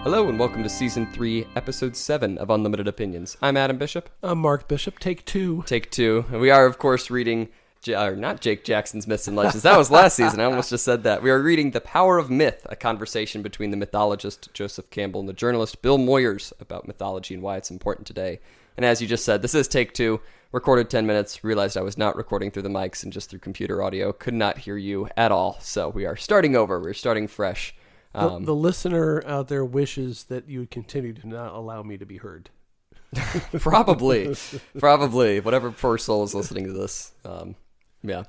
Hello and welcome to Season 3, Episode 7 of Unlimited Opinions. I'm Adam Bishop. I'm Mark Bishop. Take two. Take two. And we are, of course, reading, not Jake Jackson's Myths and Legends. That was last season. I almost just said that. We are reading The Power of Myth, a conversation between the mythologist Joseph Campbell and the journalist Bill Moyers about mythology and why it's important today. And as you just said, this is take two. Recorded 10 minutes, realized I was not recording through the mics and just through computer audio. Could not hear you at all. So we are starting over. We're starting fresh. The listener out there wishes that you would continue to not allow me to be heard. Probably. Whatever poor soul is listening to this. Yeah.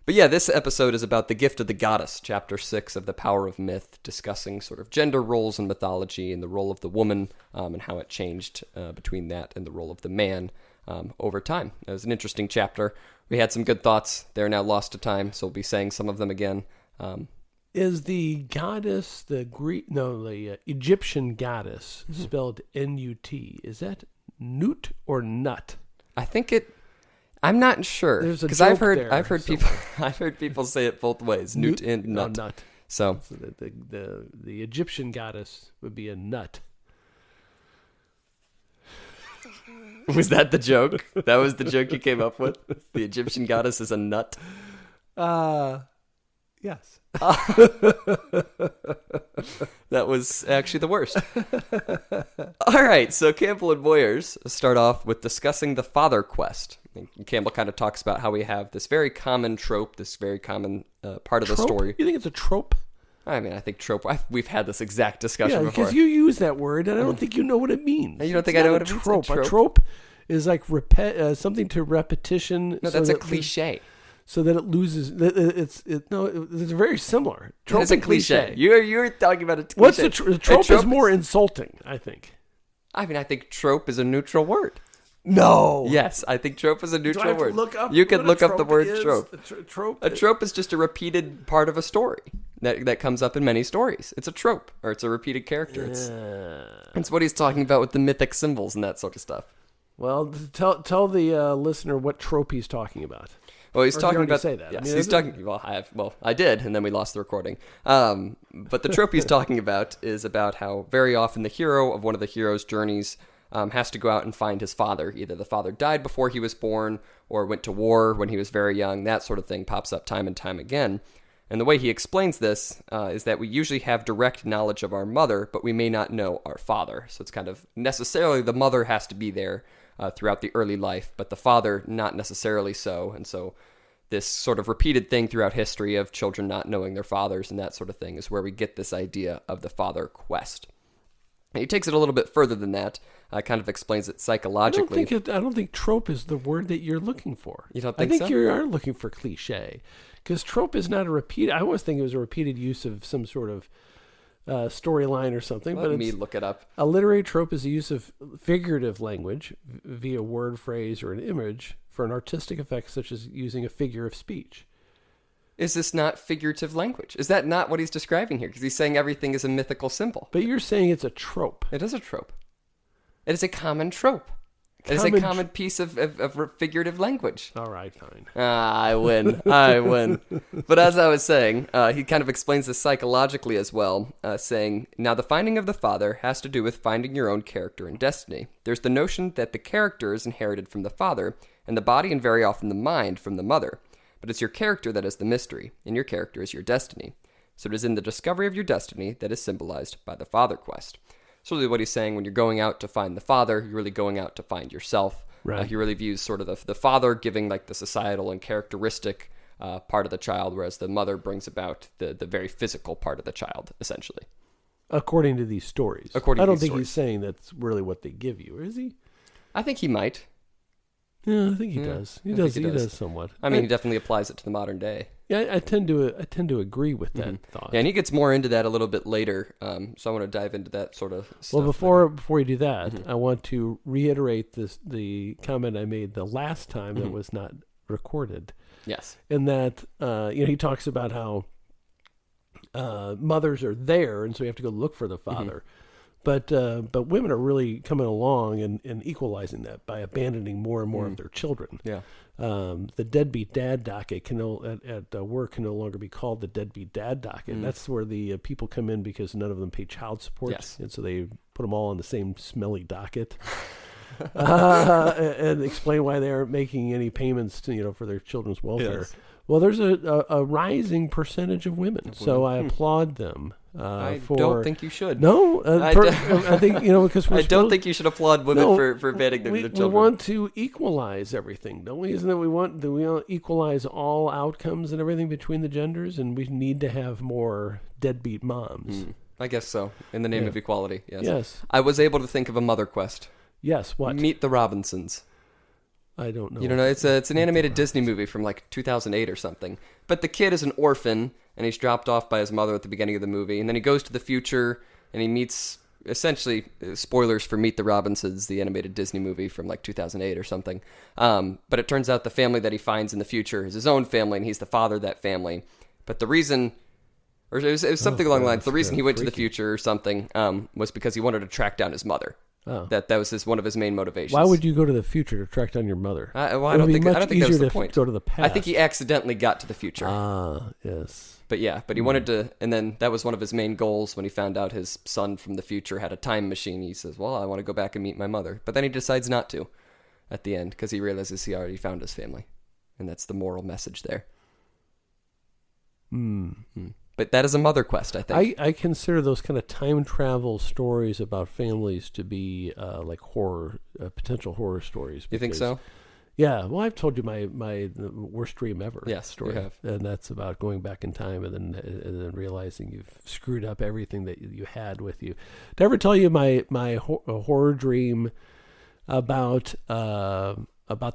But yeah, this episode is about the gift of the goddess, chapter 6 of The Power of Myth, discussing sort of gender roles in mythology and the role of the woman and how it changed between that and the role of the man over time. It was an interesting chapter. We had some good thoughts. They're now lost to time, so we'll be saying some of them again. Is the goddess the Egyptian goddess spelled N-U-T? Is that Nut or Nut? I think I'm not sure because I've heard people say it both ways, Nut and Nut. Nut. So the Egyptian goddess would be a nut. Was that the joke? That was the joke you came up with? The Egyptian goddess is a nut? Yes. That was actually the worst. All right, so Campbell and Moyers start off with discussing the father quest. And Campbell kind of talks about how we have this very common trope, this very common part of the story. You think it's a trope? I mean, I think trope. We've had this exact discussion before. Because you use that word, and I don't think you know what it means. You don't think I know what it means? A trope is like something to repetition. No, that's a cliche. So that it loses. It's very similar. Trope it's a cliche. You're talking about a cliche. What's the trope? Is more insulting, I think. I mean, I think trope is a neutral word. No. Yes, I think trope is a neutral word. You can look up the word trope. Trope. A trope is just a repeated part of a story that comes up in many stories. It's a trope, or it's a repeated character. It's what he's talking about with the mythic symbols and that sort of stuff. Well, tell the listener what trope he's talking about. Well, he's talking about. Say that. Yes, he's talking. I did, and then we lost the recording. But the trope he's talking about is about how very often the hero of one of the hero's journeys has to go out and find his father. Either the father died before he was born, or went to war when he was very young. That sort of thing pops up time and time again. And the way he explains this is that we usually have direct knowledge of our mother, but we may not know our father. So it's kind of necessarily the mother has to be there throughout the early life, but the father not necessarily so. And so this sort of repeated thing throughout history of children not knowing their fathers and that sort of thing is where we get this idea of the father quest. And he takes it a little bit further than that, kind of explains it psychologically. I don't think trope is the word that you're looking for. You don't think so? I think you are looking for cliche, because trope is not a repeat. I always think it was a repeated use of some sort of storyline or something. Let me look it up. A literary trope is the use of figurative language via word, phrase, or an image for an artistic effect, such as using a figure of speech. Is this not figurative language? Is that not what he's describing here? Because he's saying everything is a mythical symbol. But you're saying it's a trope. It is a trope. It is a common trope. It is a common piece of figurative language. All right, fine. I win. But as I was saying, he kind of explains this psychologically as well, saying, now the finding of the father has to do with finding your own character and destiny. There's the notion that the character is inherited from the father, and the body and very often the mind from the mother. But it's your character that is the mystery, and your character is your destiny. So it is in the discovery of your destiny that is symbolized by the father quest. So really what he's saying, when you're going out to find the father, you're really going out to find yourself. Right. He really views sort of the father giving like the societal and characteristic part of the child, whereas the mother brings about the very physical part of the child, essentially. According to these stories. I don't think he's saying that's really what they give you, is he? I think he might. Yeah, I think he does. He does somewhat. I mean, he definitely applies it to the modern day. Yeah, I tend to agree with that thought. Yeah, and he gets more into that a little bit later. So I want to dive into that sort of stuff. Well, before you do that, I want to reiterate the comment I made the last time that was not recorded. Yes. In that he talks about how mothers are there, and so you have to go look for the father. But women are really coming along and equalizing that by abandoning more and more of their children. Yeah. The deadbeat dad docket at work can no longer be called the deadbeat dad docket. That's where the people come in because none of them pay child support, Yes. and so they put them all on the same smelly docket. And explain why they aren't making any payments to, for their children's welfare. Yes. Well, there's a rising percentage of women, so I applaud them. I for, don't think you should. No, I think because I don't think you should applaud women for banning their children. We want to equalize everything, don't we? Isn't that we want to equalize all outcomes and everything between the genders, and we need to have more deadbeat moms. I guess so. In the name of equality. Yes. Yes. I was able to think of a mother quest. Yes. What? Meet the Robinsons. I don't know. You don't know? It's an animated Disney movie from like 2008 or something. But the kid is an orphan, and he's dropped off by his mother at the beginning of the movie. And then he goes to the future, and he meets, essentially, spoilers for Meet the Robinsons, the animated Disney movie from like 2008 or something. But it turns out the family that he finds in the future is his own family, and he's the father of that family. But the reason... Or it was something along the lines. The reason he went to the future or something was because he wanted to track down his mother. Oh. That was one of his main motivations. Why would you go to the future to track down your mother? I don't think that was the point. Go to the past. I think he accidentally got to the future. Yes. But he wanted to, and then that was one of his main goals when he found out his son from the future had a time machine. He says, well, I want to go back and meet my mother. But then he decides not to at the end because he realizes he already found his family. And that's the moral message there. But that is a mother quest, I think. I consider those kind of time travel stories about families to be like horror, potential horror stories. You think so? Yeah. Well, I've told you my worst dream ever. Yes, story, you have. And that's about going back in time and then realizing you've screwed up everything that you had with you. Did I ever tell you my horror dream about the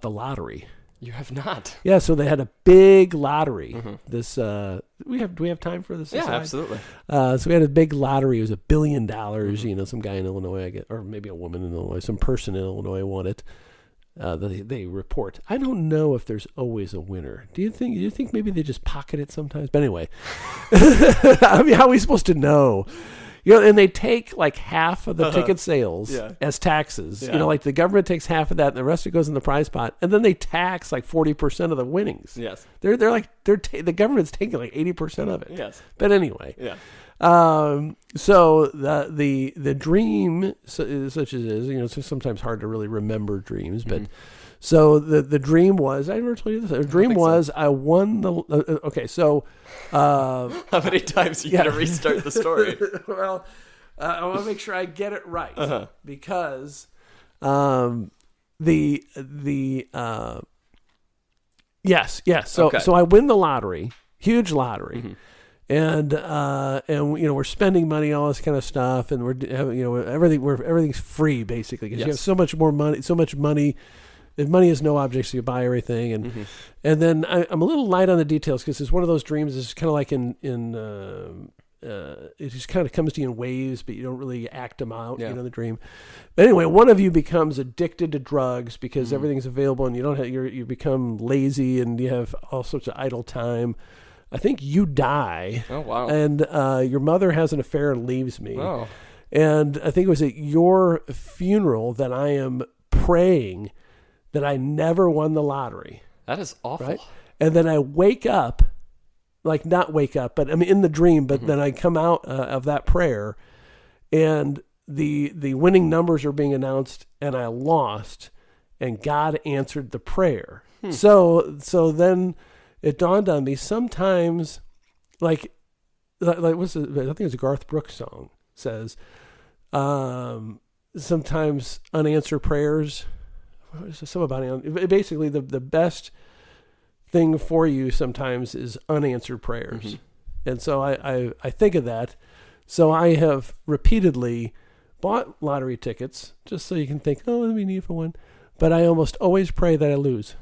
lottery? You have not. Yeah, so they had a big lottery. This do we have time for this? Yeah, absolutely. So we had a big lottery. It was $1 billion. Some guy in Illinois, or maybe a woman in Illinois, some person in Illinois won it. They report. I don't know if there's always a winner. Do you think maybe they just pocket it sometimes? But anyway, I mean, how are we supposed to know? And they take like half of the ticket sales as taxes. Yeah. Like the government takes half of that, and the rest of it goes in the prize pot, and then they tax like 40% of the winnings. Yes, the government's taking like 80% of it. Yes, but anyway, so the dream, such as it is, it's sometimes hard to really remember dreams, but. So the dream was, I never told you this. The dream was I won the. Okay, so how many times are you gonna restart the story? Well, I want to make sure I get it right because yes. So I win the lottery, huge lottery. And we're spending money, all this kind of stuff, and everything's free basically because you have so much money. If money is no object, so you buy everything, and then I'm a little light on the details because it's one of those dreams. It's kind of like it just kind of comes to you in waves, but you don't really act them out. The dream. But anyway, one of you becomes addicted to drugs because everything's available, and you become lazy, and you have all sorts of idle time. I think you die. Oh wow! And your mother has an affair and leaves me. Oh. And I think it was at your funeral that I am praying that I never won the lottery. That is awful. Right? And then I wake up, like not wake up, but I mean in the dream, but then I come out of that prayer and the winning numbers are being announced and I lost and God answered the prayer. So then it dawned on me sometimes like what's it, I think it's a Garth Brooks song says sometimes unanswered prayers. Something about it. Basically, the best thing for you sometimes is unanswered prayers. And so I think of that. So I have repeatedly bought lottery tickets just so you can think, oh, let me need for one. But I almost always pray that I lose.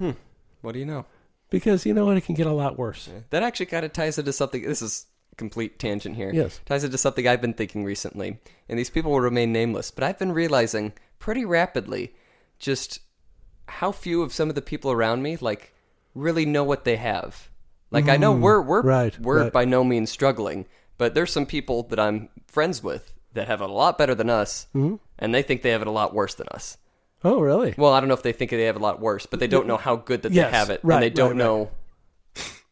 What do you know? Because you know what? It can get a lot worse. Yeah. That actually kind of ties into something. This is a complete tangent here. Yes. Ties into something I've been thinking recently. And these people will remain nameless. But I've been realizing pretty rapidly just how few of some of the people around me like really know what they have. Like I know we're by no means struggling, but there's some people that I'm friends with that have it a lot better than us, Mm-hmm. and they think they have it a lot worse than us. Oh, really? Well, I don't know if they think they have it a lot worse, but they don't know how good that Yes, they have it, right, and they don't right. know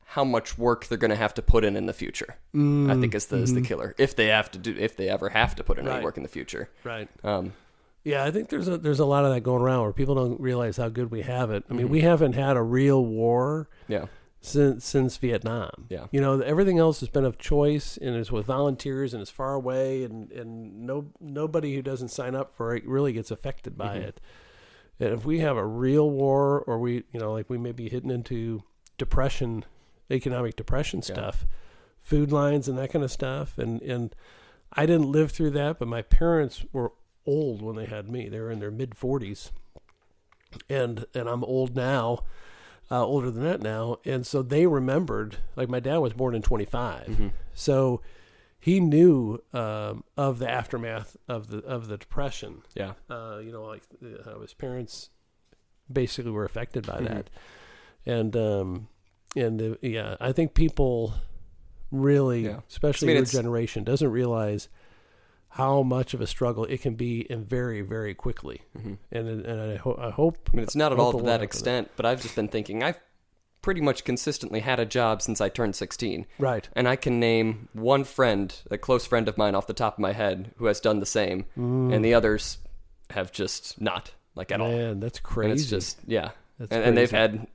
how much work they're going to have to put in the future. I think is the killer if they ever have to put in any Right. work in the future. Right. Um, Yeah, I think there's a lot of that going around where people don't realize how good we have it. I mean, we haven't had a real war yeah, since Vietnam. Yeah. You know, everything else has been of choice and is with volunteers and is far away, and nobody who doesn't sign up for it really gets affected by it. And if we have a real war, or we may be hitting into depression, economic depression stuff, food lines and that kind of stuff, and I didn't live through that, but my parents were old when they had me. They were in their mid-40s, and I'm old now, older than that now, and so they remembered. Like, my dad was born in 25, so he knew of the aftermath of the depression. yeah, Like how his parents basically were affected by that, and I think people really, especially your generation, doesn't realize how much of a struggle it can be, and very, very quickly. And I hope. I mean, it's not at all to that happen. extent, but I've just been thinking, I've pretty much consistently had a job since I turned 16. Right. And I can name one friend, a close friend of mine off the top of my head, who has done the same. And the others have just not, like, at all. Man, that's crazy. And it's just, That's and they've crazy. had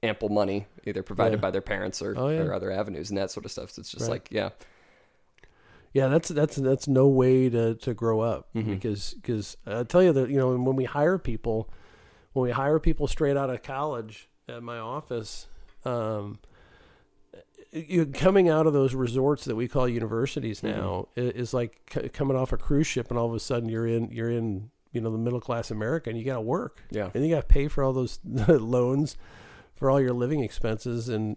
ample money, either provided by their parents or other avenues and that sort of stuff. So it's just like, Yeah, that's no way to grow up, because I tell you that, when we hire people straight out of college at my office, coming out of those resorts that we call universities now is like coming off a cruise ship, and all of a sudden you're in the middle class America, and you got to work, and you got to pay for all those loans, for all your living expenses, and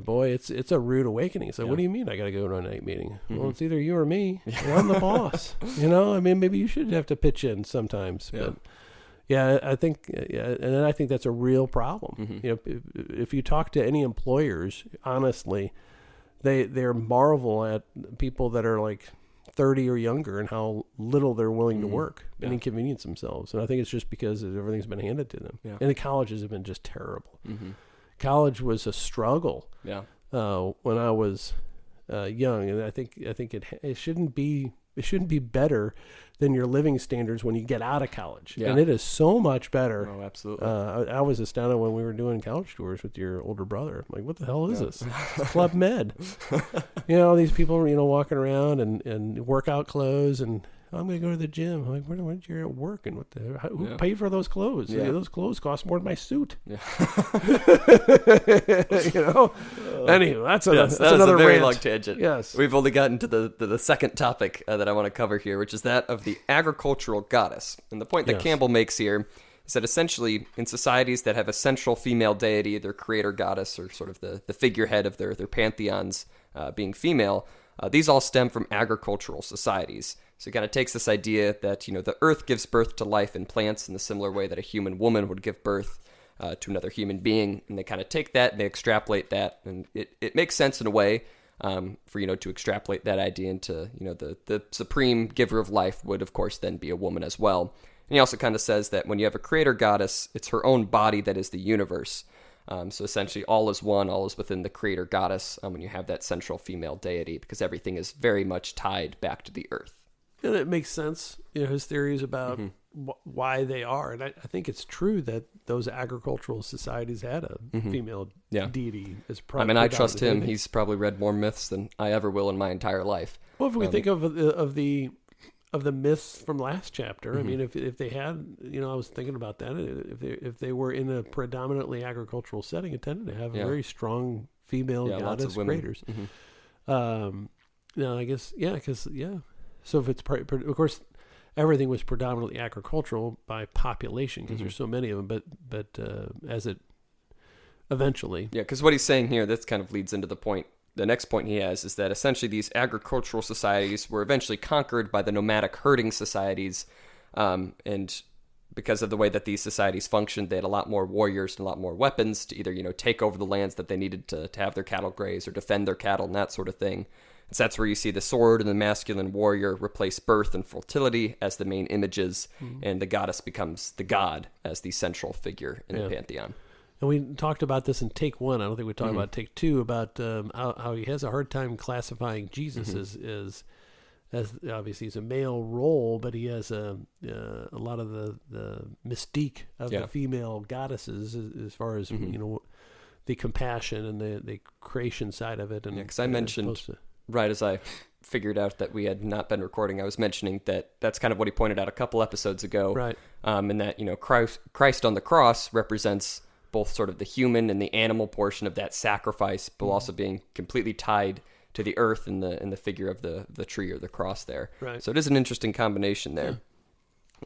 boy, it's a rude awakening. So what do you mean I got to go to a night meeting? Well, it's either you or me. Well, I'm the boss. I mean, maybe you should have to pitch in sometimes. But I think, and then I think that's a real problem. If you talk to any employers, honestly, they marvel at people that are like 30 or younger and how little they're willing to work and inconvenience themselves. And I think it's just because everything's been handed to them. And the colleges have been just terrible. College was a struggle when I was young, and I think it shouldn't be better than your living standards when you get out of college. And it is so much better. Oh, absolutely. I was astounded when we were doing college tours with your older brother. I'm like, what the hell is this? It's Club Med. These people walking around and workout clothes, and I'm going to go to the gym. I'm like, when you're at work, and who paid for those clothes? Those clothes cost more than my suit. Anyway, that's another a very rant. long tangent. Yes. We've only gotten to the second topic that I want to cover here, which is that of the agricultural goddess. And the point that Campbell makes here is that essentially in societies that have a central female deity, their creator goddess, or sort of the figurehead of their pantheons being female, these all stem from agricultural societies. So it kind of takes this idea that, the earth gives birth to life and plants in the similar way that a human woman would give birth to another human being. And they kind of take that and they extrapolate that. And it makes sense in a way for, to extrapolate that idea into, the supreme giver of life would, of course, then be a woman as well. And he also kind of says that when you have a creator goddess, it's her own body that is the universe. So essentially all is one, all is within the creator goddess when you have that central female deity, because everything is very much tied back to the earth. And it makes sense, his theories about why they are. And I think it's true that those agricultural societies had a female deity as I trust him. He's probably read more myths than I ever will in my entire life. Well, if we think of the myths from last chapter, I mean, if they had, I was thinking about that. If they were in a predominantly agricultural setting, it tended to have very strong female goddess creators. I guess, So if it's of course, everything was predominantly agricultural by population because there's so many of them. But as it eventually, because what he's saying here, that kind of leads into the point. The next point he has is that essentially these agricultural societies were eventually conquered by the nomadic herding societies, and because of the way that these societies functioned, they had a lot more warriors and a lot more weapons to either, take over the lands that they needed to have their cattle graze or defend their cattle and that sort of thing. And so that's where you see the sword and the masculine warrior replace birth and fertility as the main images, and the goddess becomes the god as the central figure in the pantheon. And we talked about this in take 1. I don't think we talked about take 2, about how he has a hard time classifying Jesus as obviously he's a male role, but he has a lot of the mystique of the female goddesses as far as the compassion and the creation side of it. And because I mentioned right as I figured out that we had not been recording, I was mentioning that that's kind of what he pointed out a couple episodes ago, right? And that Christ on the cross represents both sort of the human and the animal portion of that sacrifice, but also being completely tied to the earth in the figure of the tree or the cross there. Right. So it is an interesting combination there.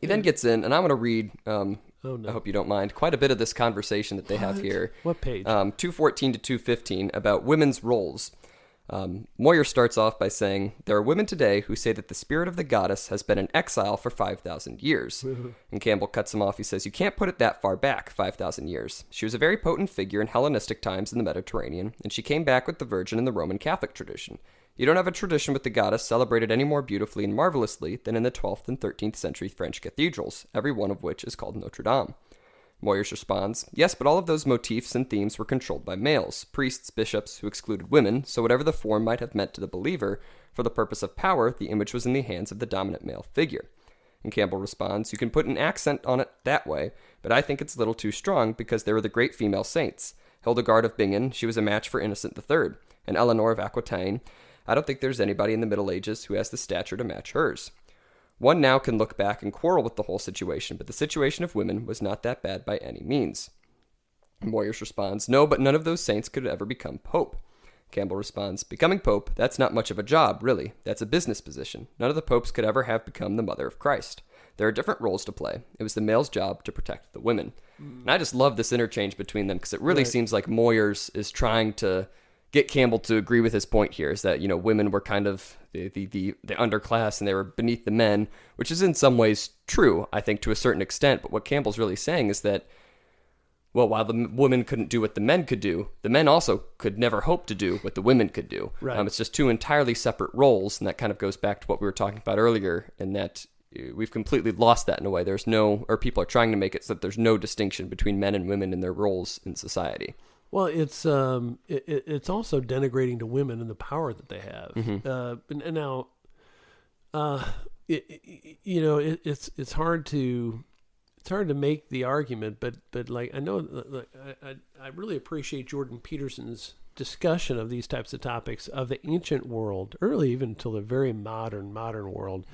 He then gets in, and I'm going to read, I hope you don't mind, quite a bit of this conversation that they have here. What page? 214 to 215 about women's roles. Moyer starts off by saying, there are women today who say that the spirit of the goddess has been in exile for 5,000 years. And Campbell cuts him off. He says, you can't put it that far back, 5,000 years. She was a very potent figure in Hellenistic times in the Mediterranean, and she came back with the Virgin in the Roman Catholic tradition. You don't have a tradition with the goddess celebrated any more beautifully and marvelously than in the 12th and 13th century French cathedrals, every one of which is called Notre Dame. Moyers responds, yes, but all of those motifs and themes were controlled by males, priests, bishops, who excluded women, so whatever the form might have meant to the believer, for the purpose of power, the image was in the hands of the dominant male figure. And Campbell responds, you can put an accent on it that way, but I think it's a little too strong because there were the great female saints. Hildegard of Bingen, she was a match for Innocent III, and Eleanor of Aquitaine. I don't think there's anybody in the Middle Ages who has the stature to match hers. One now can look back and quarrel with the whole situation, but the situation of women was not that bad by any means. Moyers responds, no, but none of those saints could ever become pope. Campbell responds, becoming pope, that's not much of a job, really. That's a business position. None of the popes could ever have become the mother of Christ. There are different roles to play. It was the male's job to protect the women. And I just love this interchange between them because it really seems like Moyers is trying to get Campbell to agree with his point here, is that, women were kind of the underclass and they were beneath the men, which is in some ways true, I think, to a certain extent. But what Campbell's really saying is that, well, while the women couldn't do what the men could do, the men also could never hope to do what the women could do. Right. It's just two entirely separate roles, and that kind of goes back to what we were talking about earlier, in that we've completely lost that in a way. People are trying to make it so that there's no distinction between men and women in their roles in society. Well, it's also denigrating to women and the power that they have. And now, it's hard to make the argument, but like I know, I really appreciate Jordan Peterson's discussion of these types of topics of the ancient world, early even until the very modern world,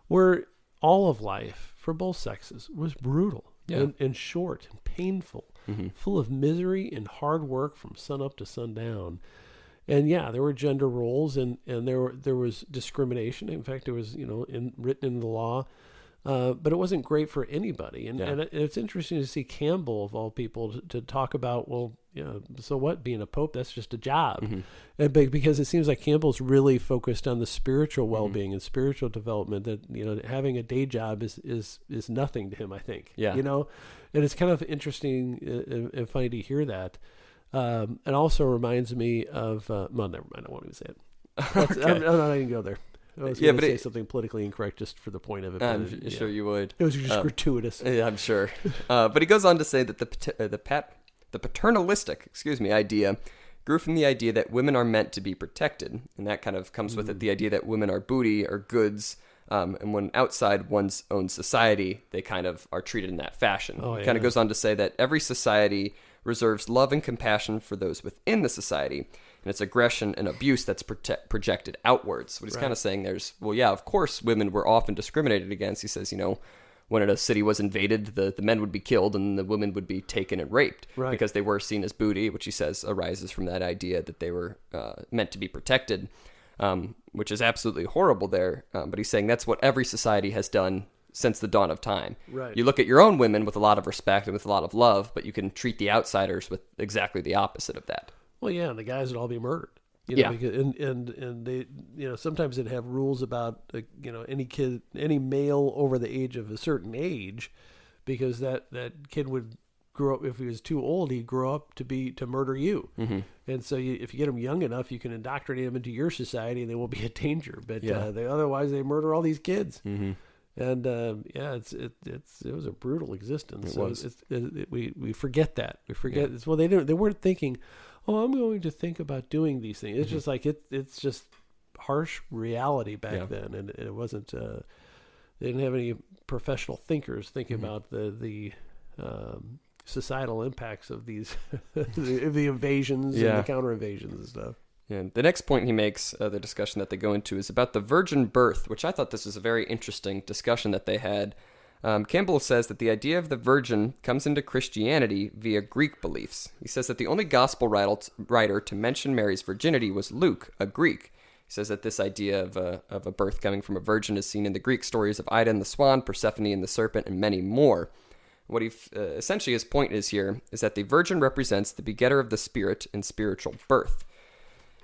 where all of life for both sexes was brutal and short and painful. Full of misery and hard work from sun up to sundown. And there were gender roles and there was discrimination. In fact, it was, written in the law. But it wasn't great for anybody. And it's interesting to see Campbell, of all people, to talk about, well, so what, being a pope, that's just a job. And because it seems like Campbell's really focused on the spiritual well-being and spiritual development, that, having a day job is nothing to him, I think. And it's kind of interesting and funny to hear that. It also reminds me of, well, never mind, I won't even say it. I'm not going to go there. I was going to say something politically incorrect just for the point of it. I'm sure you would. It was just gratuitous. Yeah, I'm sure. But he goes on to say that the paternalistic, idea grew from the idea that women are meant to be protected, and that kind of comes with it, the idea that women are booty or goods, and when outside one's own society, they kind of are treated in that fashion. It kind of goes on to say that every society reserves love and compassion for those within the society, and it's aggression and abuse that's projected outwards. What he's kind of saying there's, of course, women were often discriminated against. He says, when a city was invaded, the men would be killed and the women would be taken and raped because they were seen as booty, which he says arises from that idea that they were meant to be protected, which is absolutely horrible there. But he's saying that's what every society has done since the dawn of time. You look at your own women with a lot of respect and with a lot of love, but you can treat the outsiders with exactly the opposite of that. Well, and the guys would all be murdered. Because, and they, sometimes they'd have rules about, any male over the age of a certain age because that kid would grow up, if he was too old, he'd grow up to murder you. Mm-hmm. And so if you get them young enough, you can indoctrinate them into your society and they won't be a danger. But otherwise they murder all these kids. Mm-hmm. And it was a brutal existence. We forget that. We forget. Well, they weren't thinking, oh, I'm going to think about doing these things. It's just like it's just harsh reality back then, and it wasn't. They didn't have any professional thinkers thinking about the societal impacts of these the invasions and the counter invasions and stuff. And the next point he makes, the discussion that they go into, is about the virgin birth, which I thought this was a very interesting discussion that they had. Campbell says that the idea of the virgin comes into Christianity via Greek beliefs. He says that the only gospel writer to mention Mary's virginity was Luke, a Greek. He says that this idea of a birth coming from a virgin is seen in the Greek stories of Ida and the swan, Persephone and the serpent, and many more. What he essentially his point is here is that the virgin represents the begetter of the spirit in spiritual birth.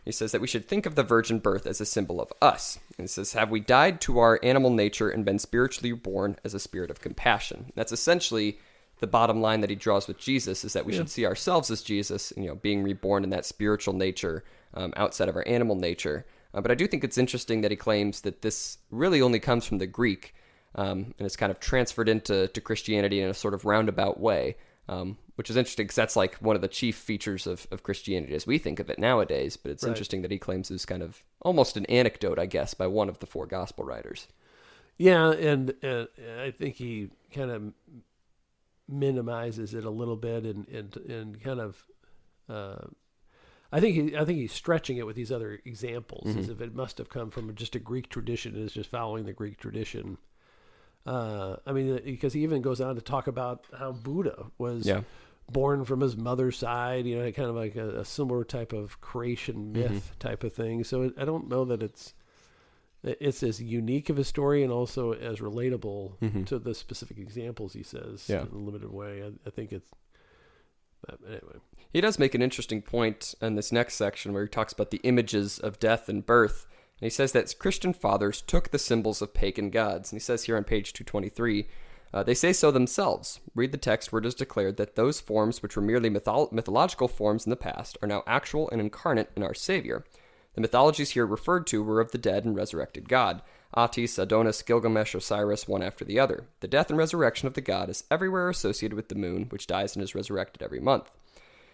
He says that we should think of the virgin birth as a symbol of us. And he says, have we died to our animal nature and been spiritually born as a spirit of compassion? That's essentially the bottom line that he draws with Jesus, is that we should see ourselves as Jesus, being reborn in that spiritual nature outside of our animal nature. But I do think it's interesting that he claims that this really only comes from the Greek, and it's kind of transferred into Christianity in a sort of roundabout way. Which is interesting because that's like one of the chief features of Christianity as we think of it nowadays. But it's interesting that he claims it's kind of almost an anecdote, I guess, by one of the four gospel writers. Yeah, and I think he kind of minimizes it a little bit and kind of. I think he's stretching it with these other examples, as if it must have come from just a Greek tradition and is just following the Greek tradition. Because he even goes on to talk about how Buddha was born from his mother's side, kind of like a similar type of creation myth type of thing. So I don't know that it's as unique of a story and also as relatable to the specific examples he says in a limited way. I think it's, anyway. He does make an interesting point in this next section where he talks about the images of death and birth. And he says that Christian fathers took the symbols of pagan gods. And he says here on page 223, they say so themselves. Read the text where it is declared that those forms which were merely mythological forms in the past are now actual and incarnate in our Savior. The mythologies here referred to were of the dead and resurrected god. Attis, Adonis, Gilgamesh, Osiris, one after the other. The death and resurrection of the god is everywhere associated with the moon, which dies and is resurrected every month.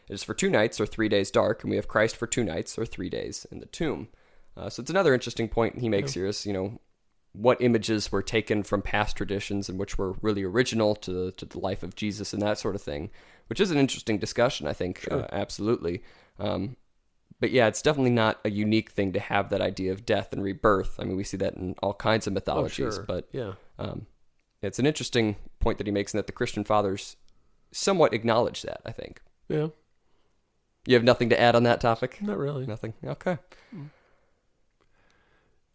It is for 2 nights or 3 days dark, and we have Christ for 2 nights or 3 days in the tomb. So it's another interesting point he makes here is, what images were taken from past traditions and which were really original to the life of Jesus and that sort of thing, which is an interesting discussion, I think, absolutely. But yeah, it's definitely not a unique thing to have that idea of death and rebirth. I mean, we see that in all kinds of mythologies, but it's an interesting point that he makes, and that the Christian fathers somewhat acknowledge that, I think. Yeah. You have nothing to add on that topic? Not really. Nothing? Okay.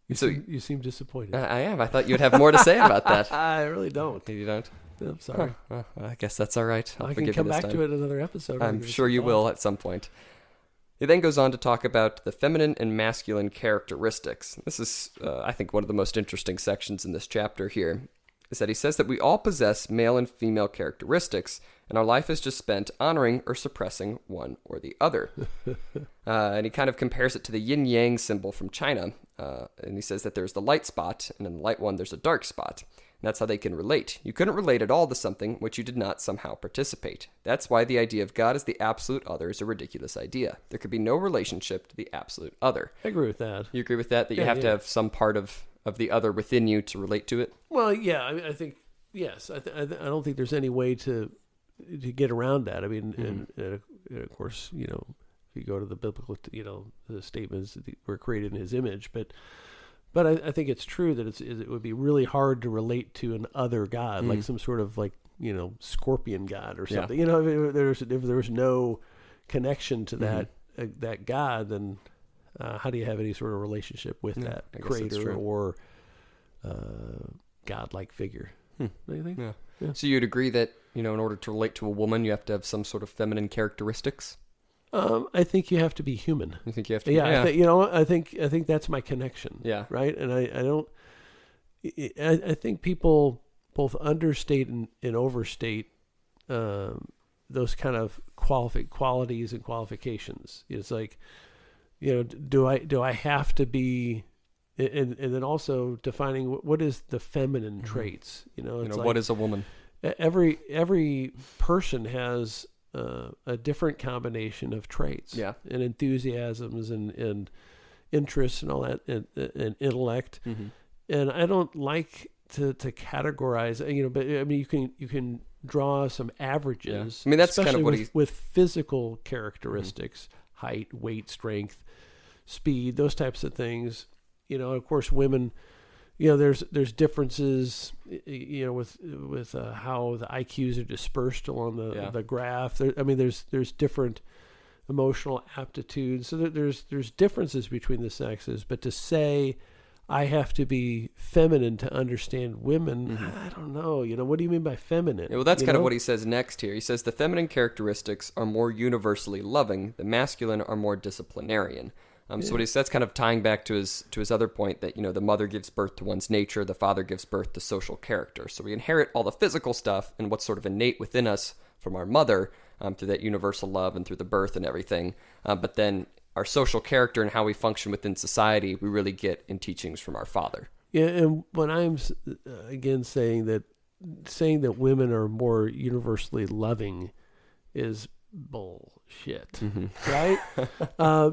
You seem disappointed. I am. I thought you'd have more to say about that. I really don't. You don't? No, I'm sorry. Well, I guess that's all right. I can come back to it in another episode. I'm sure you will at some point. He then goes on to talk about the feminine and masculine characteristics. This is, I think, one of the most interesting sections in this chapter here, is that he says that we all possess male and female characteristics, and our life is just spent honoring or suppressing one or the other. And he kind of compares it to the yin-yang symbol from China. And he says that there's the light spot, and in the light one there's a dark spot. And that's how they can relate. You couldn't relate at all to something which you did not somehow participate. That's why the idea of God as the absolute other is a ridiculous idea. There could be no relationship to the absolute other. I agree with that. You agree with that? That you have to have some part of the other within you to relate to it? Well, yeah, I think, yes. I don't think there's any way to get around that. I mean, and of course, if you go to the biblical, the statements that were created in his image, but I think it's true that it would be really hard to relate to an other god, like some sort of scorpion god or something. Yeah. If there was no connection to that god, then how do you have any sort of relationship with that creator or godlike figure? Don't you think? Yeah. So you'd agree that in order to relate to a woman, you have to have some sort of feminine characteristics? I think you have to be human. You think you have to? Yeah. I think that's my connection. Yeah. Right. And I think people both understate and overstate those kind of qualities and qualifications. It's like, do I have to be, and then also defining what is the feminine traits. It's like, what is a woman? Every person has a different combination of traits, and enthusiasms and interests and all that, and intellect. And I don't like to categorize, but I mean, you can draw some averages. I mean, that's kind of what with physical characteristics, height, weight, strength, speed, those types of things. Of course, women, there's differences, with how the IQs are dispersed along the graph. There's different emotional aptitudes. So there's differences between the sexes. But to say I have to be feminine to understand women, I don't know. What do you mean by feminine? Well, that's kind of what he says next here. He says the feminine characteristics are more universally loving. The masculine are more disciplinarian. So what that's kind of tying back to his other point that, the mother gives birth to one's nature, the father gives birth to social character. So we inherit all the physical stuff and what's sort of innate within us from our mother through that universal love and through the birth and everything. But then our social character and how we function within society, we really get in teachings from our father. Yeah, and when I'm again saying that women are more universally loving is bullshit, right?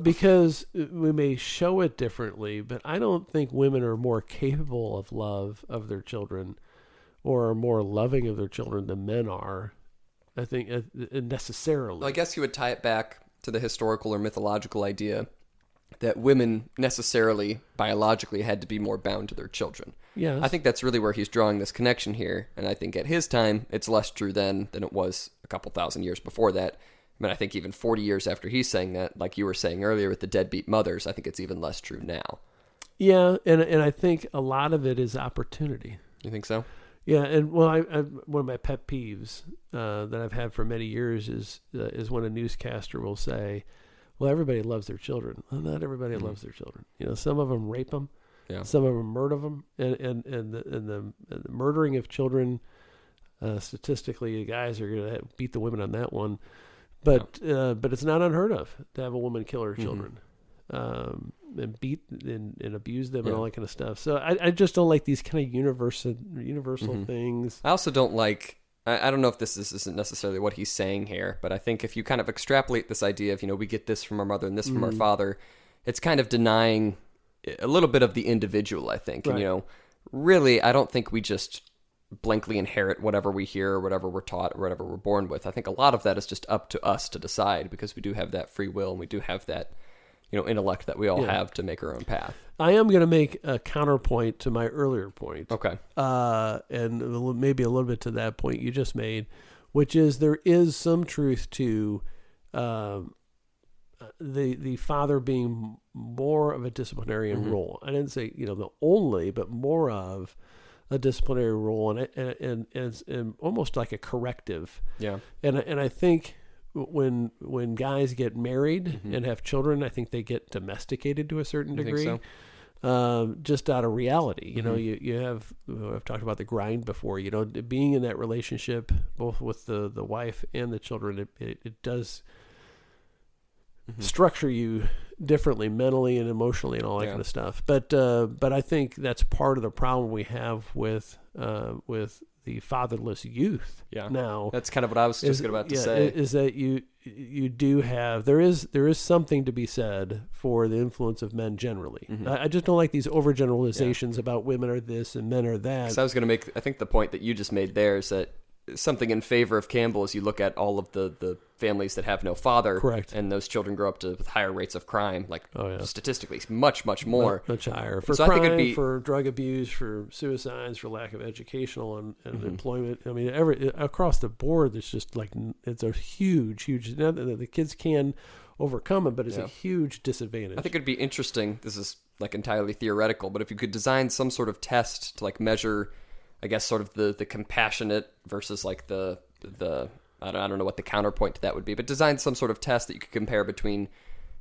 Because we may show it differently, but I don't think women are more capable of love of their children or are more loving of their children than men are. I think necessarily. Well, I guess you would tie it back to the historical or mythological idea that women necessarily biologically had to be more bound to their children. Yes. I think that's really where he's drawing this connection here, and I think at his time it's less true then than it was a couple thousand years before that. I think even 40 years after he's saying that, like you were saying earlier with the deadbeat mothers, I think it's even less true now. Yeah, and I think a lot of it is opportunity. You think so? Yeah, and well, I one of my pet peeves that I've had for many years is when a newscaster will say, "Well, everybody loves their children." Well, not everybody loves their children. Some of them rape them, some of them murder them, and the murdering of children, statistically, the guys are going to beat the women on that one. But it's not unheard of to have a woman kill her children. And beat and abuse them and all that kind of stuff. So I just don't like these kind of universal things. I also don't like, I don't know if this isn't necessarily what he's saying here, but I think if you kind of extrapolate this idea of, we get this from our mother and this from our father, it's kind of denying a little bit of the individual, I think. Right. And, really, I don't think we just blankly inherit whatever we hear or whatever we're taught or whatever we're born with. I think a lot of that is just up to us to decide because we do have that free will and we do have that intellect that we all have to make our own path. I am going to make a counterpoint to my earlier point. Okay. And maybe a little bit to that point you just made, which is there is some truth to the father being more of a disciplinarian role. I didn't say, the only, but more of a disciplinary role and almost like a corrective. Yeah. And I think when guys get married and have children, I think they get domesticated to a certain degree. Think so? Just out of reality. You have, I've talked about the grind before, being in that relationship, both with the wife and the children, it does structure you differently mentally and emotionally and all that kind of stuff. But I think that's part of the problem we have with the fatherless youth. Yeah. Now that's kind of what I was just about to say. Is that you do have there is something to be said for the influence of men generally. I just don't like these overgeneralizations about women are this and men are that. So I was going to make, I think the point that you just made there is that something in favor of Campbell is you look at all of the families that have no father. Correct. And those children grow up with higher rates of crime, statistically, much more. Much higher. For crime, I think it'd be, for drug abuse, for suicides, for lack of educational and employment. I mean, across the board, it's just it's a huge, the kids can overcome it, but it's a huge disadvantage. I think it'd be interesting, this is entirely theoretical, but if you could design some sort of test to measure, I guess, sort of the compassionate versus the I don't know what the counterpoint to that would be, but design some sort of test that you could compare between,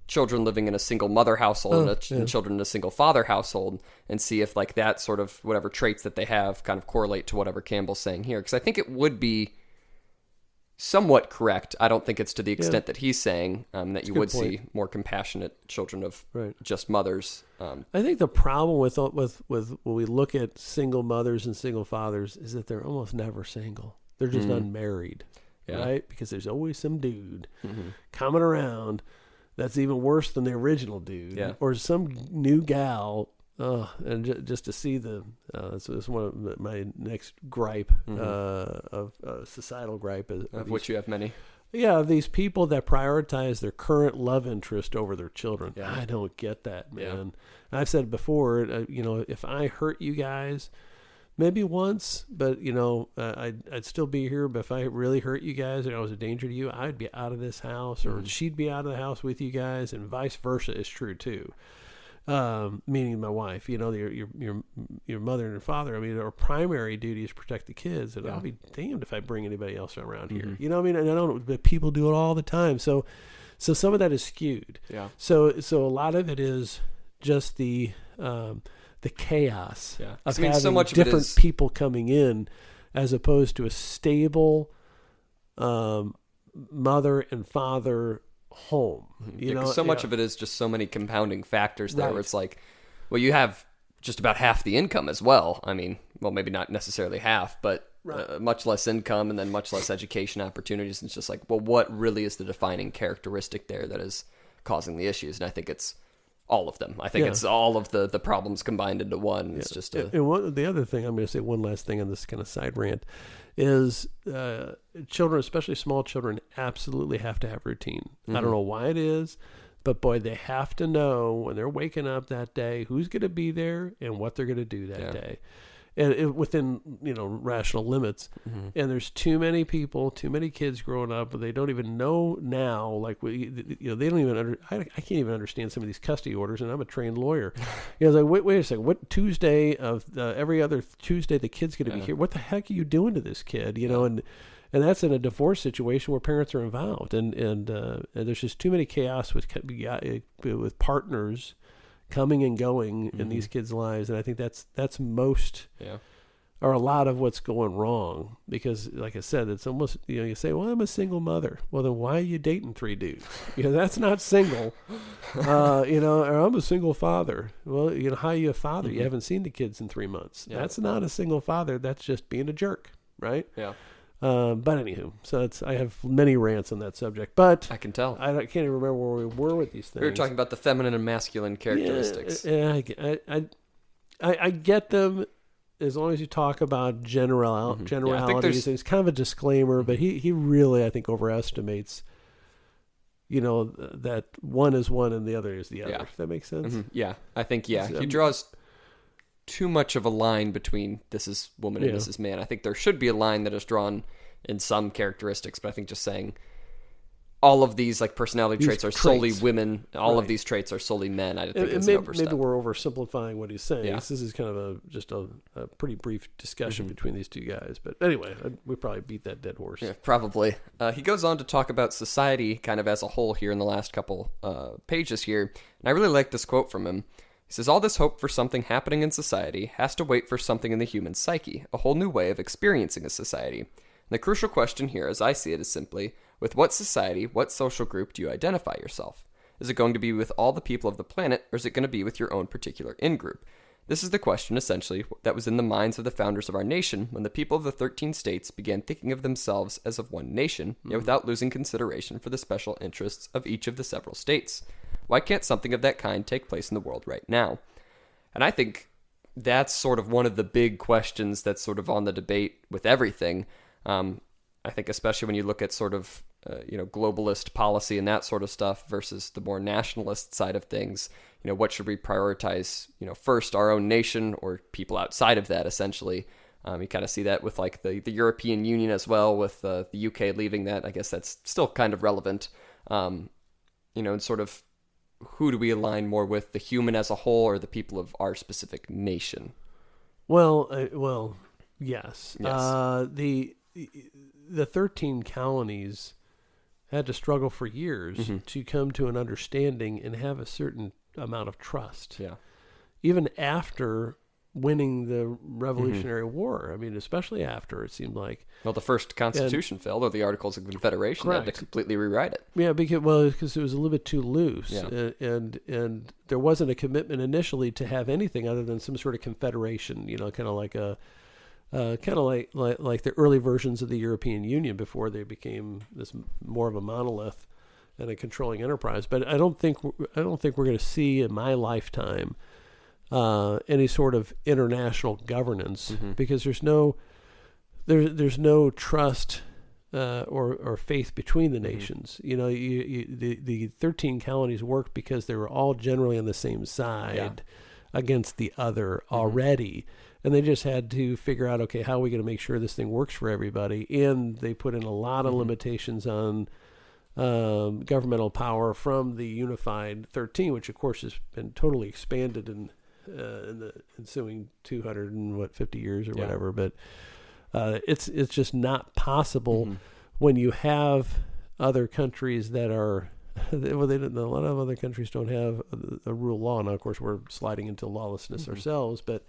children living in a single mother household and children in a single father household, and see if like that sort of whatever traits that they have kind of correlate to whatever Campbell's saying here. Because I think it would be somewhat correct. I don't think it's to the extent that he's saying, that you would see more compassionate children of just mothers. I think the problem with when we look at single mothers and single fathers is that they're almost never single. They're just unmarried, right? Because there's always some dude coming around that's even worse than the original dude, or some new gal. And just to see this is one of my next gripe of societal gripe of which you have many. Yeah, these people that prioritize their current love interest over their children. Yeah. I don't get that, man. Yeah. I've said before, if I hurt you guys, maybe once, but I'd still be here. But if I really hurt you guys and I was a danger to you, I'd be out of this house, or she'd be out of the house with you guys, and vice versa is true too. Meaning my wife, your mother and your father. I mean, our primary duty is to protect the kids, and I'll be damned if I bring anybody else around here. You know what I mean? And I don't, but people do it all the time. So some of that is skewed. Yeah. So a lot of it is just the chaos of having so much different of it is people coming in, as opposed to a stable mother and father home. Much of it is just so many compounding factors there, where it's like, well, you have just about half the income as well. I mean, well, maybe not necessarily half, but much less income, and then much less education opportunities. And it's just like, well, what really is the defining characteristic there that is causing the issues? And I think it's all of them. I think it's all of the problems combined into one. It's just and the other thing, I'm going to say one last thing on this kind of side rant, is children, especially small children, absolutely have to have routine. I don't know why it is, but boy, they have to know when they're waking up that day who's going to be there and what they're going to do that day, and within rational limits. And there's too many people, too many kids growing up, but they don't even know now. Like they don't even I can't even understand some of these custody orders, and I'm a trained lawyer. It's like, wait a second, what Tuesday of every other Tuesday the kid's going to be here? What the heck are you doing to this kid? And that's in a divorce situation where parents are involved, and there's just too many chaos with partners coming and going in these kids' lives. And I think that's most or a lot of what's going wrong, because like I said, it's almost, you say, well, I'm a single mother. Well, then why are you dating 3 dudes? That's not single. Or I'm a single father. Well, how are you a father? You haven't seen the kids in 3 months. That's not a single father. That's just being a jerk, right? But anywho, so I have many rants on that subject, but I can tell. I can't even remember where we were with these things. We were talking about the feminine and masculine characteristics. Yeah, I get them, as long as you talk about generalities. I think it's kind of a disclaimer, but he really, I think, overestimates, that one is one and the other is the other. If that makes sense? Yeah, I think, he draws too much of a line between this is woman and this is man. I think there should be a line that is drawn in some characteristics, but I think just saying all of these like personality traits are solely women, all of these traits are solely men, I think it's an overstep. Maybe we're oversimplifying what he's saying. This is kind of just a pretty brief discussion between these two guys. But anyway, we probably beat that dead horse. Yeah, probably. He goes on to talk about society kind of as a whole here in the last couple pages here. And I really like this quote from him. He says, all this hope for something happening in society has to wait for something in the human psyche, a whole new way of experiencing a society. And the crucial question here, as I see it, is simply, with what society, what social group do you identify yourself? Is it going to be with all the people of the planet, or is it going to be with your own particular in-group? This is the question, essentially, that was in the minds of the founders of our nation when the people of the 13 states began thinking of themselves as of one nation, yet without losing consideration for the special interests of each of the several states. Why can't something of that kind take place in the world right now? And I think that's sort of one of the big questions that's sort of on the debate with everything. I think especially when you look at sort of, globalist policy and that sort of stuff versus the more nationalist side of things. What should we prioritize, first our own nation or people outside of that, essentially? You kind of see that with like the European Union as well, with the UK leaving that. I guess that's still kind of relevant, and sort of who do we align more with, the human as a whole or the people of our specific nation? Well, yes. The 13 colonies had to struggle for years to come to an understanding and have a certain amount of trust. Yeah. Even after winning the Revolutionary War. I mean, especially after, it seemed like. Well, the first Constitution failed, or the Articles of Confederation. They had to completely rewrite it. Yeah, because it was a little bit too loose. Yeah. And there wasn't a commitment initially to have anything other than some sort of confederation, kind of like like the early versions of the European Union before they became this more of a monolith and a controlling enterprise. But I don't think we're going to see in my lifetime any sort of international governance because there's no trust or faith between the nations. The 13 colonies worked because they were all generally on the same side against the other already. And they just had to figure out, okay, how are we going to make sure this thing works for everybody? And they put in a lot of limitations on governmental power from the Unified 13, which of course has been totally expanded in the ensuing 250 years or whatever. But it's just not possible when you have other countries that are a lot of other countries don't have a rule of law. Now, of course, we're sliding into lawlessness ourselves, but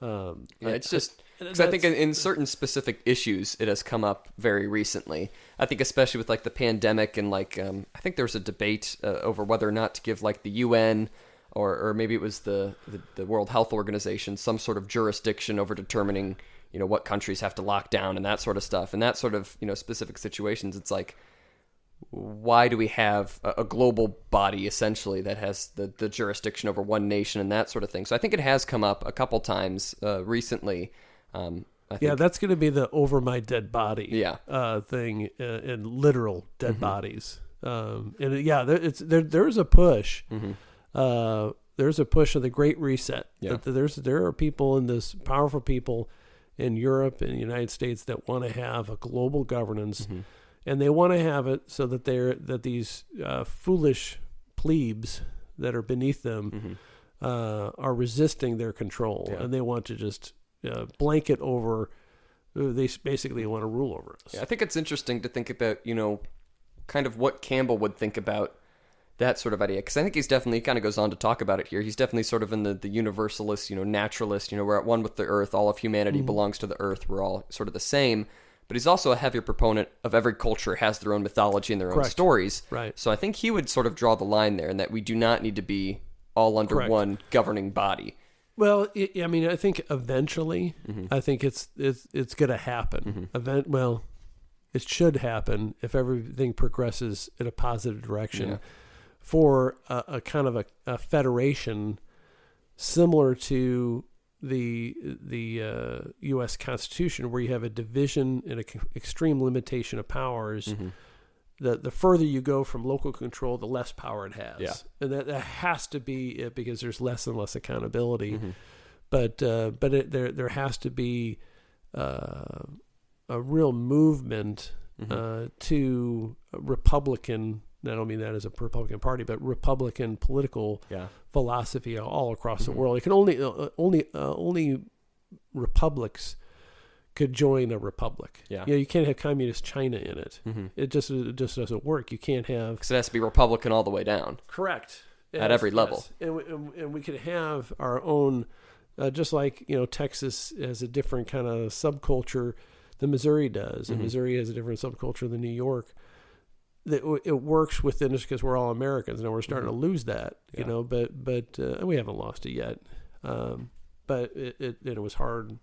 it's just because I think in certain specific issues it has come up very recently. I think especially with like the pandemic and like I think there was a debate over whether or not to give like the UN or maybe it was the World Health Organization some sort of jurisdiction over determining what countries have to lock down and that sort of stuff. And that sort of specific situations, it's like, why do we have a global body essentially that has the jurisdiction over one nation and that sort of thing? So I think it has come up a couple times recently. That's going to be the over my dead body thing and literal dead bodies. There's a push. There's a push of the Great Reset. Yeah. There are people in this, powerful people in Europe and the United States that want to have a global governance. And they want to have it so that these foolish plebes that are beneath them are resisting their control, and they want to just blanket over. They basically want to rule over us. Yeah, I think it's interesting to think about, kind of what Campbell would think about that sort of idea, because I think he kind of goes on to talk about it here. He's definitely sort of in the universalist, naturalist. We're at one with the earth. All of humanity belongs to the earth. We're all sort of the same. But he's also a heavier proponent of every culture has their own mythology and their own stories. Right. So I think he would sort of draw the line there, and that we do not need to be all under one governing body. Well, I think eventually, I think it's going to happen. It should happen if everything progresses in a positive direction for a kind of a federation similar to the U.S. Constitution, where you have a division and an extreme limitation of powers. The further you go from local control, the less power it has, and that has to be it because there's less and less accountability. But there has to be a real movement to Republican. I don't mean that as a Republican Party, but Republican political philosophy all across the world. It can only republics could join a republic. Yeah. You can't have communist China in it. It just doesn't work. You can't have, because it has to be Republican all the way down. Correct. At every level. And we could have our own, just like Texas has a different kind of subculture than Missouri does, and Missouri has a different subculture than New York. It works within us because we're all Americans. Now we're starting to lose that, but we haven't lost it yet. But it was hard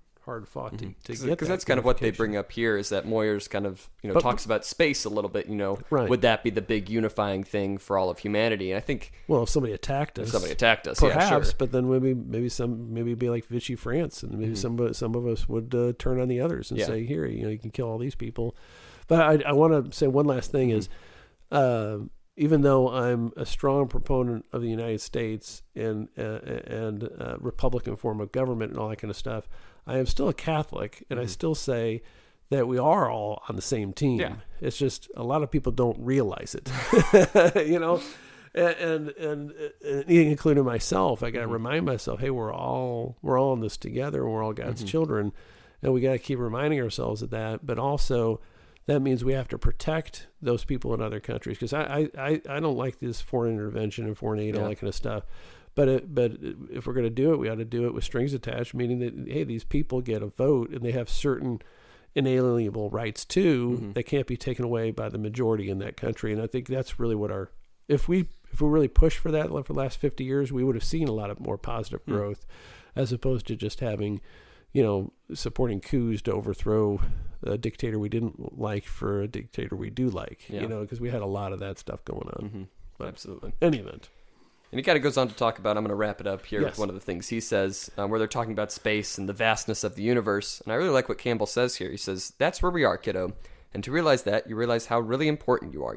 fought to get that. Because that's kind of what they bring up here, is that Moyers kind of talks about space a little bit. Right. Would that be the big unifying thing for all of humanity? And I think, well, if somebody attacked us, perhaps. Yeah, sure. But then maybe it'd be like Vichy France, and maybe some of us would turn on the others and say, here, you can kill all these people. But I want to say one last thing is, even though I'm a strong proponent of the United States and Republican form of government and all that kind of stuff, I am still a Catholic, and I still say that we are all on the same team. Yeah. It's just a lot of people don't realize it, and including myself. I got to remind myself, hey, we're all in this together, and we're all God's children, and we got to keep reminding ourselves of that. But also, that means we have to protect those people in other countries. Because I don't like this foreign intervention and foreign aid, all that kind of stuff. But if we're going to do it, we ought to do it with strings attached, meaning that, hey, these people get a vote and they have certain inalienable rights too that can't be taken away by the majority in that country. And I think that's really what if we really push for that for the last 50 years, we would have seen a lot of more positive growth, as opposed to just having, supporting coups to overthrow a dictator we didn't like for a dictator we do like, because we had a lot of that stuff going on. Absolutely. Any event. And he kind of goes on to talk about, I'm going to wrap it up here with one of the things he says, where they're talking about space and the vastness of the universe. And I really like what Campbell says here. He says, that's where we are, kiddo. And to realize that, you realize how really important you are,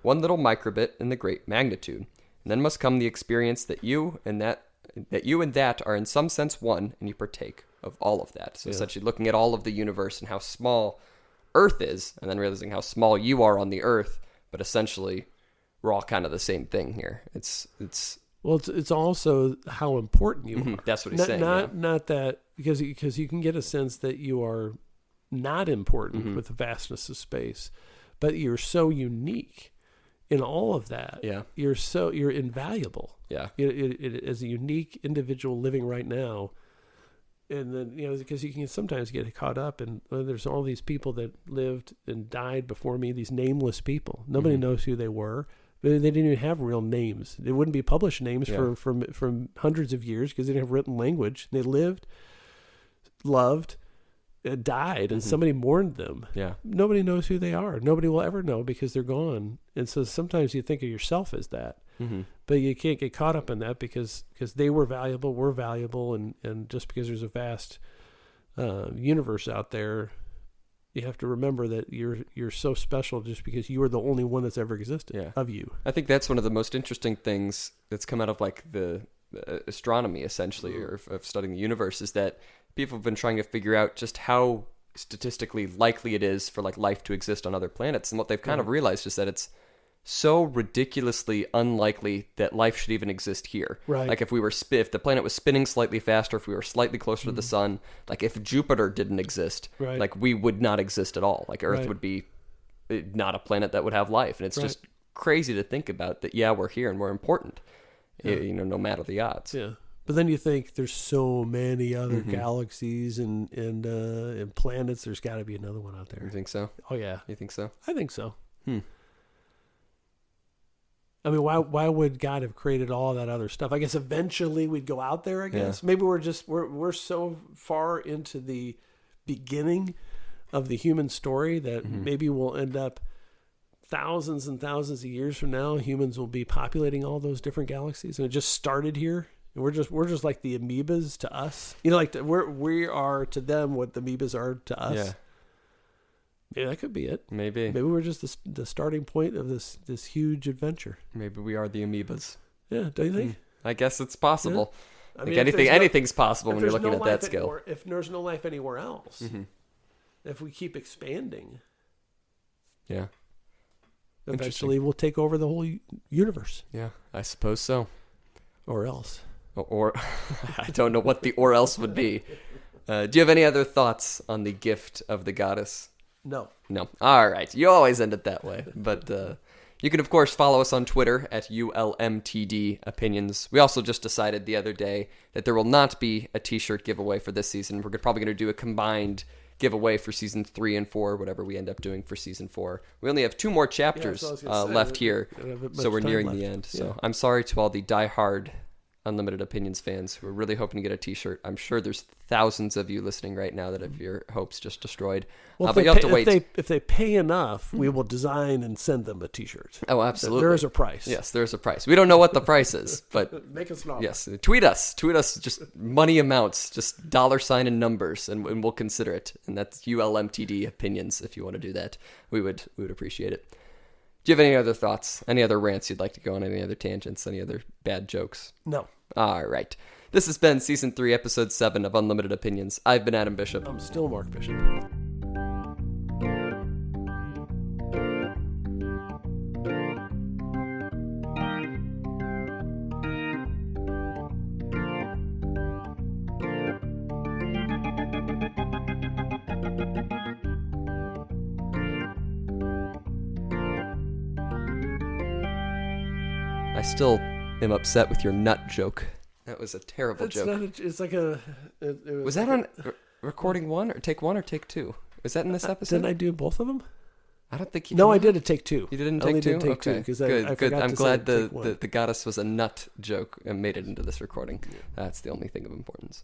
One little microbit in the great magnitude. And then must come the experience that you and that are in some sense one, and you partake of all of that. So essentially looking at all of the universe and how small Earth is, and then realizing how small you are on the Earth, but essentially we're all kind of the same thing here. It's also how important you are. That's what he's saying. Not that because you can get a sense that you are not important with the vastness of space, but you're so unique in all of that. Yeah, you're invaluable. Yeah, as a unique individual living right now. And then, because you can sometimes get caught up in, there's all these people that lived and died before me, these nameless people. Nobody knows who they were. They didn't even have real names. They wouldn't be published names for hundreds of years because they didn't have written language. They lived, loved, died, and somebody mourned them. Yeah. Nobody knows who they are. Nobody will ever know because they're gone. And so sometimes you think of yourself as that. But you can't get caught up in that because they were valuable, we're valuable, and just because there's a vast universe out there, you have to remember that you're so special just because you are the only one that's ever existed of you. I think that's one of the most interesting things that's come out of like the astronomy, essentially, or of studying the universe, is that people have been trying to figure out just how statistically likely it is for like life to exist on other planets. And what they've kind of realized is that it's so ridiculously unlikely that life should even exist here. Right. Like if the planet was spinning slightly faster, if we were slightly closer to the sun, like if Jupiter didn't exist, like we would not exist at all. Like Earth would be not a planet that would have life. And it's just crazy to think about that. Yeah, we're here and we're important, no matter the odds. Yeah. But then you think there's so many other galaxies and planets. There's got to be another one out there. You think so? Oh yeah. You think so? I think so. I mean, why would God have created all that other stuff? I guess eventually we'd go out there, I guess. Yeah. Maybe we're so far into the beginning of the human story that maybe we'll end up thousands and thousands of years from now, humans will be populating all those different galaxies. And it just started here. And we're just like the amoebas to us. Like we are to them what the amoebas are to us. Yeah. Yeah, that could be it. Maybe we're just the starting point of this huge adventure. Maybe we are the amoebas. Yeah, don't you think? I guess it's possible. Yeah. I mean, anything's possible when you're looking at that scale. If there's no life anywhere else, if we keep expanding, eventually we'll take over the whole universe. Yeah, I suppose so. Or else. Or I don't know what the or else would be. Do you have any other thoughts on the gift of the goddess? No. All right. You always end it that way. But you can, of course, follow us on Twitter at ULMTD Opinions. We also just decided the other day that there will not be a t-shirt giveaway for this season. We're probably going to do a combined giveaway for season 3 and 4, whatever we end up doing for season 4. We only have 2 more chapters left here, so we're nearing the end. So I'm sorry to all the diehard Unlimited Opinions fans who are really hoping to get a t-shirt. I'm sure there's thousands of you listening right now that have your hopes just destroyed. Well, but you have to wait. If they pay enough, we will design and send them a t-shirt. Oh, absolutely. There is a price. Yes, there's a price. We don't know what the price is, but make us an offer. Yes, tweet us just money amounts, just $ and numbers, and we'll consider it. And that's ULMTD Opinions. If you want to do that, we would appreciate it. Do you have any other thoughts? Any other rants you'd like to go on? Any other tangents? Any other bad jokes? No. All right. This has been Season 3, Episode 7 of Unlimited Opinions. I've been Adam Bishop. I'm still Mark Bishop. I still am upset with your nut joke. That was a terrible joke. It's like a. Was that on recording one or take two? Was that in this episode? Didn't I do both of them? I don't think you. No, I did a take two. You didn't I only take two. did take Okay, two because good. I Good. forgot I'm to glad say take one. the goddess was a nut joke and made it into this recording. That's the only thing of importance.